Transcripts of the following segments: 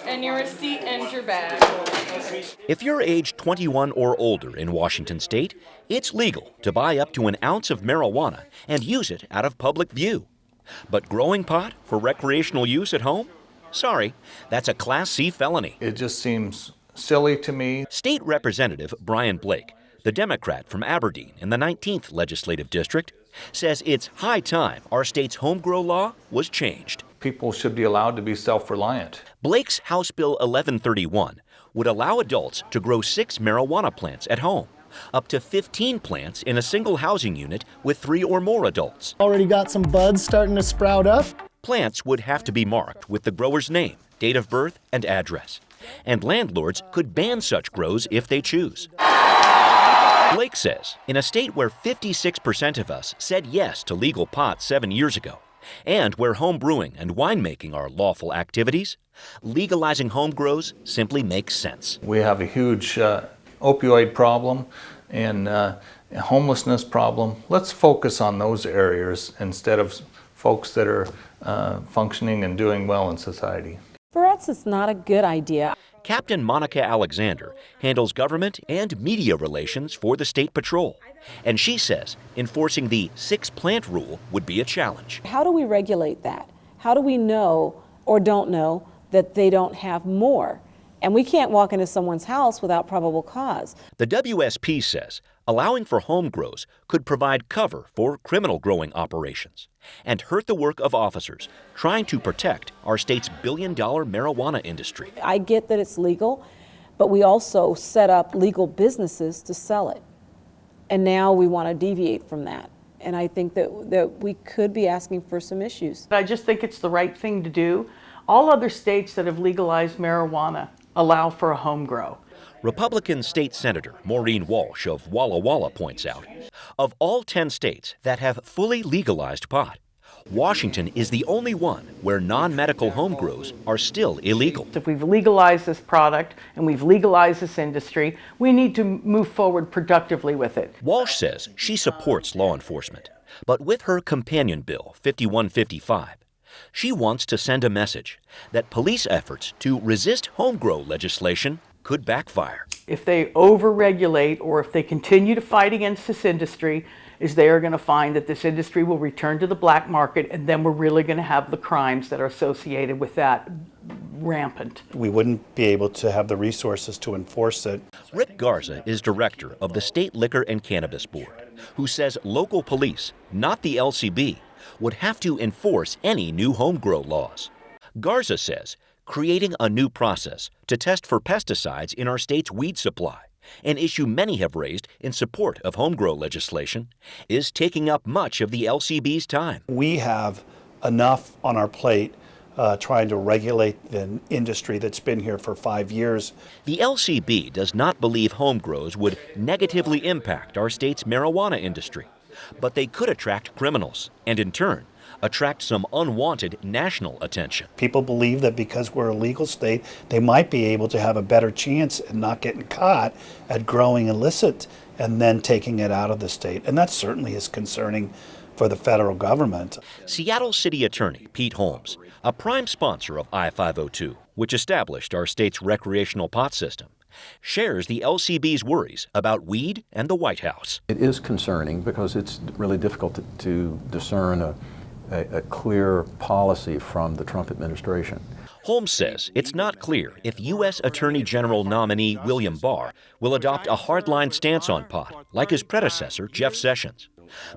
And your receipt and your bag. If you're age 21 or older in Washington state, it's legal to buy up to an ounce of marijuana and use it out of public view. But growing pot for recreational use at home? Sorry, that's a Class C felony. It just seems silly to me. State Representative Brian Blake, the Democrat from Aberdeen in the 19th Legislative District, says it's high time our state's home grow law was changed. People should be allowed to be self-reliant. Blake's House Bill 1131 would allow adults to grow 6 marijuana plants at home, up to 15 plants in a single housing unit with 3 or more adults. Already got some buds starting to sprout up. Plants would have to be marked with the grower's name, date of birth, and address. And landlords could ban such grows if they choose. Blake says, in a state where 56% of us said yes to legal pot 7 years ago, and where home brewing and winemaking are lawful activities, legalizing home grows simply makes sense. We have a huge opioid problem and a homelessness problem. Let's focus on those areas instead of folks that are functioning and doing well in society. For us, it's not a good idea. Captain Monica Alexander handles government and media relations for the State Patrol. And she says enforcing the 6-plant rule would be a challenge. How do we regulate that? How do we know or don't know that they don't have more? And we can't walk into someone's house without probable cause. The WSP says allowing for home grows could provide cover for criminal growing operations and hurt the work of officers trying to protect our state's billion-dollar marijuana industry. I get that it's legal, but we also set up legal businesses to sell it. And now we want to deviate from that. And I think that we could be asking for some issues. I just think it's the right thing to do. All other states that have legalized marijuana allow for a home grow. Republican State Senator Maureen Walsh of Walla Walla points out, of all 10 states that have fully legalized pot, Washington is the only one where non-medical home grows are still illegal. If we've legalized this product and we've legalized this industry, we need to move forward productively with it. Walsh says she supports law enforcement, but with her companion bill, 5155, she wants to send a message that police efforts to resist home grow legislation could backfire. If they over-regulate or if they continue to fight against this industry, is they are going to find that this industry will return to the black market, and then we're really going to have the crimes that are associated with that rampant. We wouldn't be able to have the resources to enforce it. Rick Garza is director of the State Liquor and Cannabis Board, who says local police, not the LCB, would have to enforce any new home grow laws. Garza says creating a new process to test for pesticides in our state's weed supply, an issue many have raised in support of home grow legislation, is taking up much of the LCB's time. We have enough on our plate trying to regulate the industry that's been here for 5 years. The LCB does not believe home grows would negatively impact our state's marijuana industry, but they could attract criminals and, in turn, attract some unwanted national attention. People believe that because we're a legal state, they might be able to have a better chance at not getting caught at growing illicit and then taking it out of the state. And that certainly is concerning for the federal government. Seattle City Attorney Pete Holmes, a prime sponsor of I-502, which established our state's recreational pot system, shares the LCB's worries about weed and the White House. It is concerning because it's really difficult to discern a clear policy from the Trump administration. Holmes says it's not clear if U.S. Attorney General nominee William Barr will adopt a hardline stance on pot, like his predecessor, Jeff Sessions.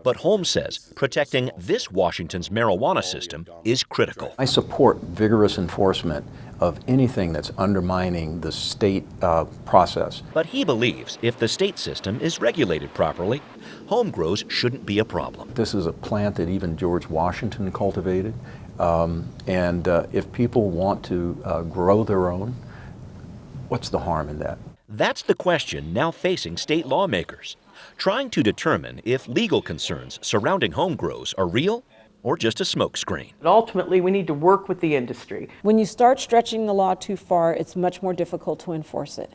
But Holmes says protecting this Washington's marijuana system is critical. I support vigorous enforcement of anything that's undermining the state process. But he believes if the state system is regulated properly, home grows shouldn't be a problem. This is a plant that even George Washington cultivated, and if people want to grow their own, what's the harm in that? That's the question now facing state lawmakers, trying to determine if legal concerns surrounding home grows are real or just a smokescreen. But ultimately, we need to work with the industry. When you start stretching the law too far, it's much more difficult to enforce it.